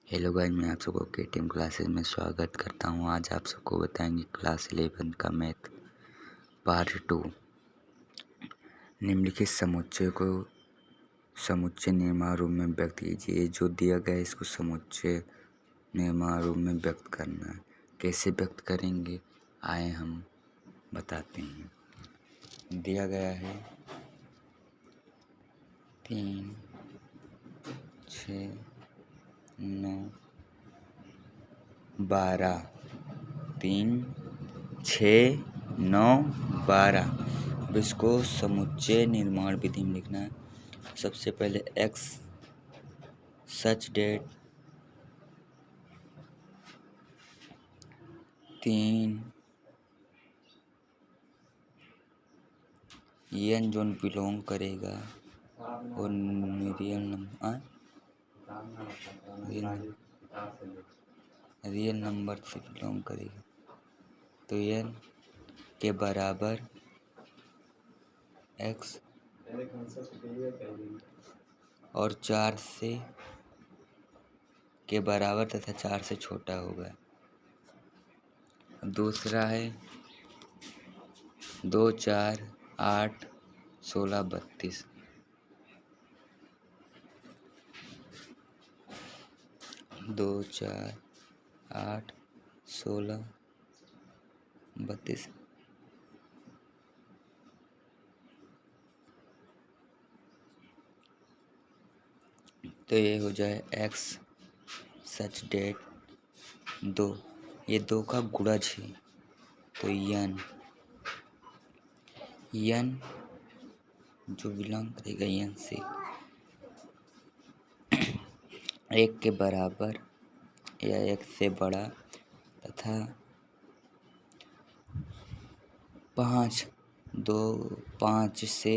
Hello guys, मैं आप सबको केटीएम क्लासेस में स्वागत करता हूं। आज आप सबको बताएंगे क्लास 11 का मैथ पार्ट 2। निम्नलिखित समुच्चय को समुच्चय निर्माण रूप में व्यक्त कीजिए। जो दिया गया है इसको समुच्चय निर्माण रूप में व्यक्त करना है। कैसे व्यक्त करेंगे आए हम बताते हैं। दिया गया है 3, 6, 9, 12। 3, 6, 9, 12। अब इसको समुच्चय निर्माण विधि में लिखना है। सबसे पहले x such date 3 n zone belong करेगा और रियल नंबर से बिलोंग करेगा तो n के बराबर x और 4 से के बराबर तथा 4 से छोटा होगा। दूसरा है 2, 4, 8, 16, 32। 2, 4, 8, 16, 32। तो ये हो जाए x सच डेट 2। ये 2 का गुणज है तो n जो बिलोंग करेगा n से 1 के बराबर या 1 से बड़ा तथा 5 से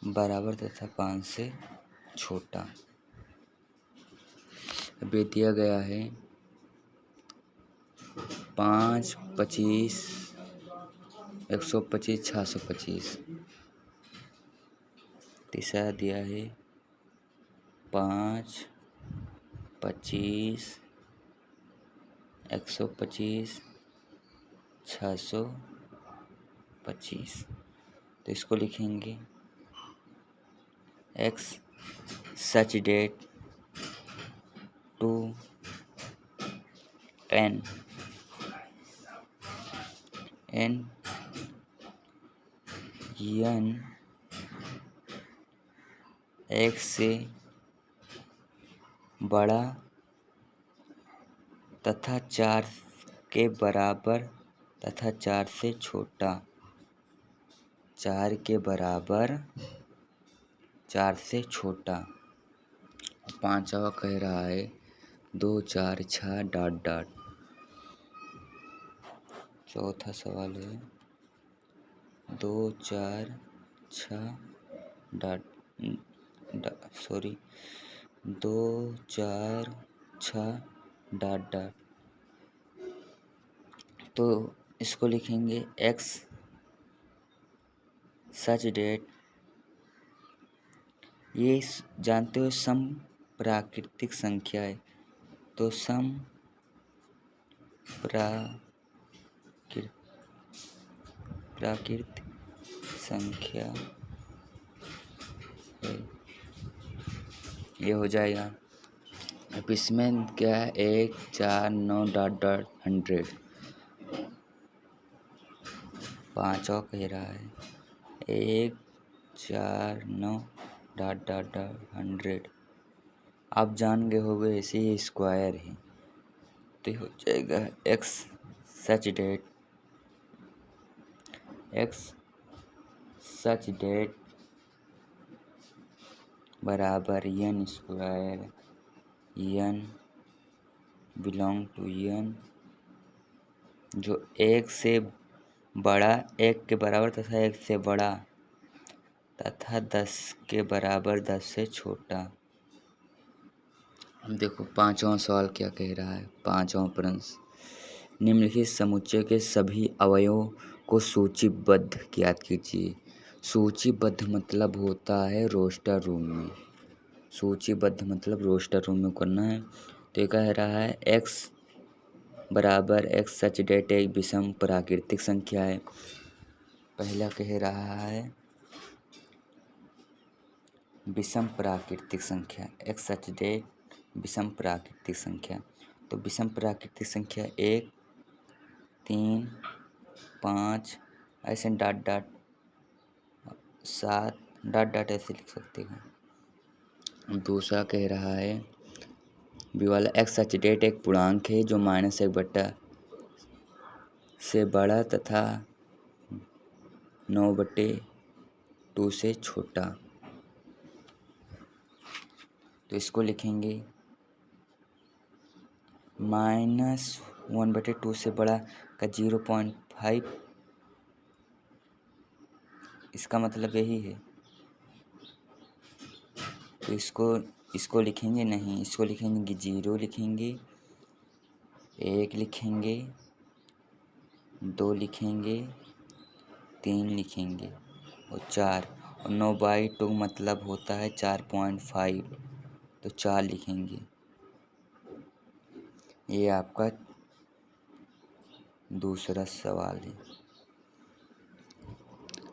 बराबर तथा 5 से छोटा। अब ये दिया गया है 5, 25, 125, 625। तीसरा दिया है 5, 25, 125, 625। तो इसको लिखेंगे x सच डेट 2 n एक से बड़ा तथा 4 के बराबर तथा 4 से छोटा। 4 के बराबर 4 से छोटा। पांचवा कह रहा है 2, 4, 6 डॉट डॉट। चौथा सवाल है 2, 4, 6 डॉट 2, 4, 6 डॉट डॉट। तो इसको लिखेंगे x सच डेट। ये जानते हो सम प्राकृतिक संख्या है तो सम प्राकृतिक संख्या है। ये हो जाएगा। अब इसमें क्या है 1, 4, 9 डॉट डॉट 100। पांचवा कह रहा है 1, 4, 9 डॉट डॉट डॉट 100। आप जान गए होंगे ऐसे ही स्क्वायर है तो हो जाएगा x सच डेट बराबर n square n belong to n जो 1 से बड़ा 1 के बराबर तथा 1 से बड़ा तथा 10 के बराबर 10 से छोटा। हम देखो पांचवा सवाल क्या कह रहा है। पांचवा प्रश्न निम्नलिखित समुच्चय के सभी अवयवों को सूचीबद्ध ज्ञात कीजिए। सूचीबद्ध मतलब होता है रोस्टर रूम में। सूचीबद्ध मतलब रोस्टर रूम में करना है। तो ये कह रहा है x बराबर x सच डेट एक विषम प्राकृतिक संख्या है। पहला कह रहा है विषम प्राकृतिक संख्या, x सच डेट विषम प्राकृतिक संख्या। तो विषम प्राकृतिक संख्या 1, 3, 5 ऐसे डॉट डॉट 7 डॉट डॉट ऐसे लिख सकते हैं। दूसरा कह रहा है बी वाला एक्स सच डेट एक पूर्णांक है जो -1/2 से बड़ा तथा 9/2 से छोटा। तो इसको लिखेंगे -1/2 से बड़ा का 0.5, इसका मतलब यही है। तो इसको लिखेंगे नहीं, इसको लिखेंगे 0 लिखेंगे, 1 लिखेंगे, 2 लिखेंगे, 3 लिखेंगे और 4, और 9/2 मतलब होता है 4.5, तो 4 लिखेंगे। ये आपका दूसरा सवाल है।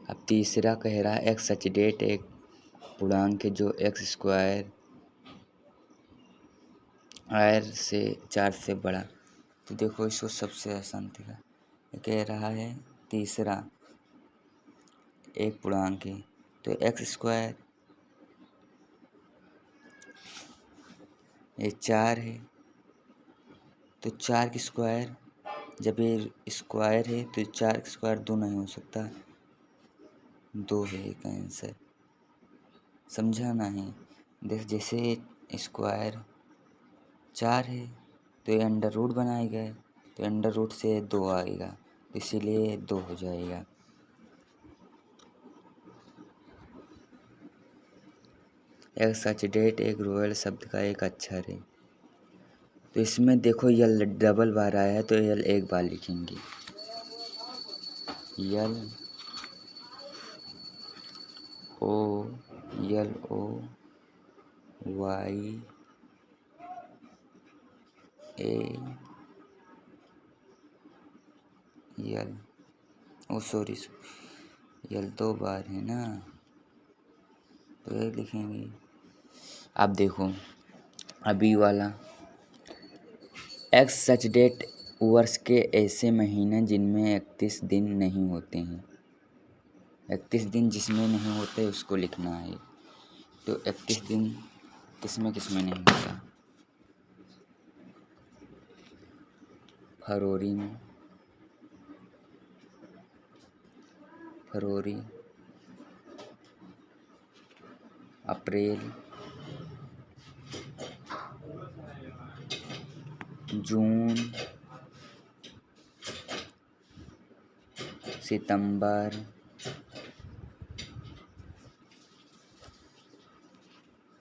अब तीसरा कह रहा है एक्स सच डेट एक पूर्णांक है जो x² आर से 4 से बड़ा। तो देखो इसको सबसे आसान था। ये कह रहा है तीसरा एक पूर्णांक है तो x², ये 4 है तो 4 की स्क्वायर, जब ये स्क्वायर है तो 4 का स्क्वायर 2 नहीं हो सकता, 2 है इसका आंसर। समझा नहीं? देख जैसे स्क्वायर 4 है तो ये अंडर रूट बनाएगा, तो अंडर रूट से 2 आएगा, तो इसीलिए 2 हो जाएगा। एक सच डेट एक रोयल शब्द का एक अक्षर है। तो इसमें देखो यल डबल बार आया है तो यल एक बार लिखेंगे, यल ओ वाई ए यल, ओ सॉरी यल 2 बार है ना, तो ये लिखेंगे। अब देखो अभी वाला एक्स सच डेट वर्ष के ऐसे महीने जिनमें 31 दिन नहीं होते हैं। 31 दिन जिसमें नहीं होते उसको लिखना है। तो 31 दिन किसमें नहीं होता? फरवरी में, फरवरी, अप्रैल, जून, सितंबर,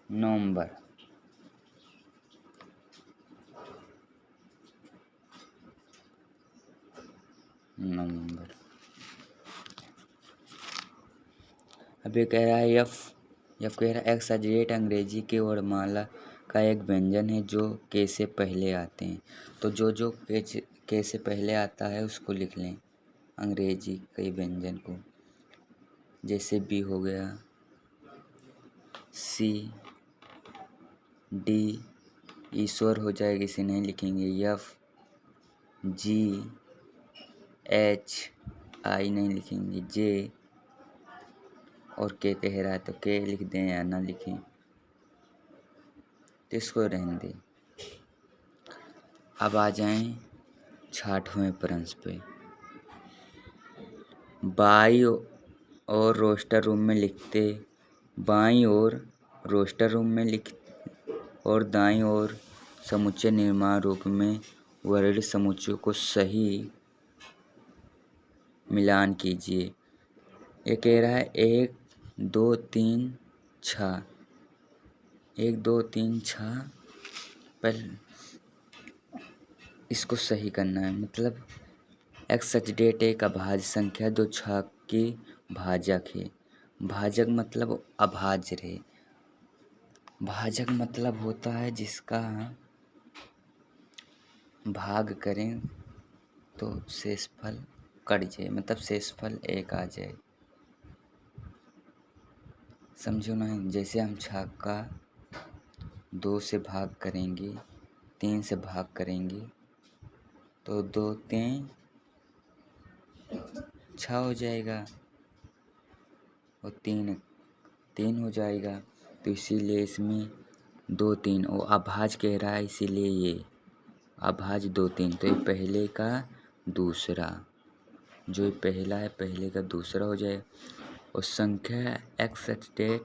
नवंबर। अब ये कह रहा है एफ कह रहा है एक्स सच डेट अंग्रेजी के वर्णमाला का एक व्यंजन है जो के से पहले आते हैं। तो जो के से पहले आता है उसको लिख लें अंग्रेजी के व्यंजन को। जैसे बी हो गया, सी, डी, ईश्वर हो जाएगा, इसे नहीं लिखेंगे, एफ, जी, एच, आई नहीं लिखेंगे, जे और के कह रहा है तो के लिख दें या ना लिखें, तो इसको रहने दें। अब आ जाएं 6वें प्रश्न पे। बाईं और रोस्टर रूम में लिखते, बाईं ओर रोस्टर रूम में लिख और दाईं ओर समुच्चय निर्माण रूप में वर्णित समुच्चयों को सही मिलान कीजिए। ये कह रहा है 1 2 3 6, 1 2 3 6, पहले इसको सही करना है। मतलब एक्स सच डेट एक अभाज्य संख्या जो 6 की भाजक है। भाजक मतलब अभाज्य रहे, भाजक मतलब होता है जिसका भाग करें तो शेषफल कट जाए, मतलब शेषफल एक आ जाए। समझो ना, जैसे हम छः का 2 से भाग करेंगे, 3 से भाग करेंगे तो 2 3 6 हो जाएगा और 3 3 हो जाएगा। तो इसीलिए इसमें 2 3 और अभाज्य कह रहा है, इसीलिए ये अभाज्य 2 3। तो ये पहले का दूसरा, जो ये पहला है पहले का दूसरा हो जाए। और संख्या एक्स स्टेट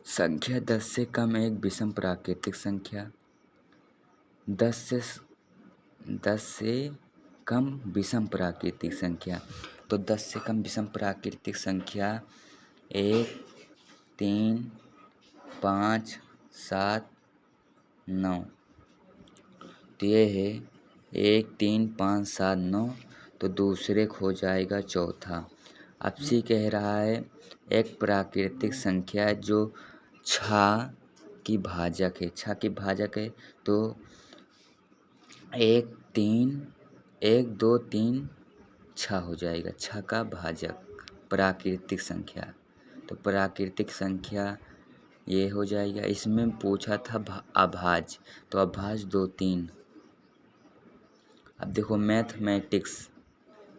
संख्या 10 से कम एक विषम प्राकृतिक संख्या, 10 से कम विषम प्राकृतिक संख्या। तो 10 से कम विषम प्राकृतिक संख्या 1 3 5 7 9। तो ये है 1 3 5 7 9। तो दूसरे खो जाएगा चौथा। अब सी कह रहा है एक प्राकृतिक संख्या जो 6 की भाजक है, 6 की भाजक है। तो 1 3 1 2 3 6 हो जाएगा, 6 का भाजक प्राकृतिक संख्या। तो प्राकृतिक संख्या ये हो जाएगा। इसमें पूछा था अभाज्य, तो अभाज्य 2 3। अब देखो मैथमेटिक्स,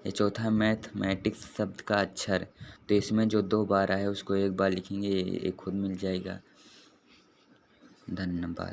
ये चौथा मैथमेटिक्स शब्द का अक्षर। तो इसमें जो 2 बार आया है उसको एक बार लिखेंगे, ये खुद मिल जाएगा। धन्यवाद।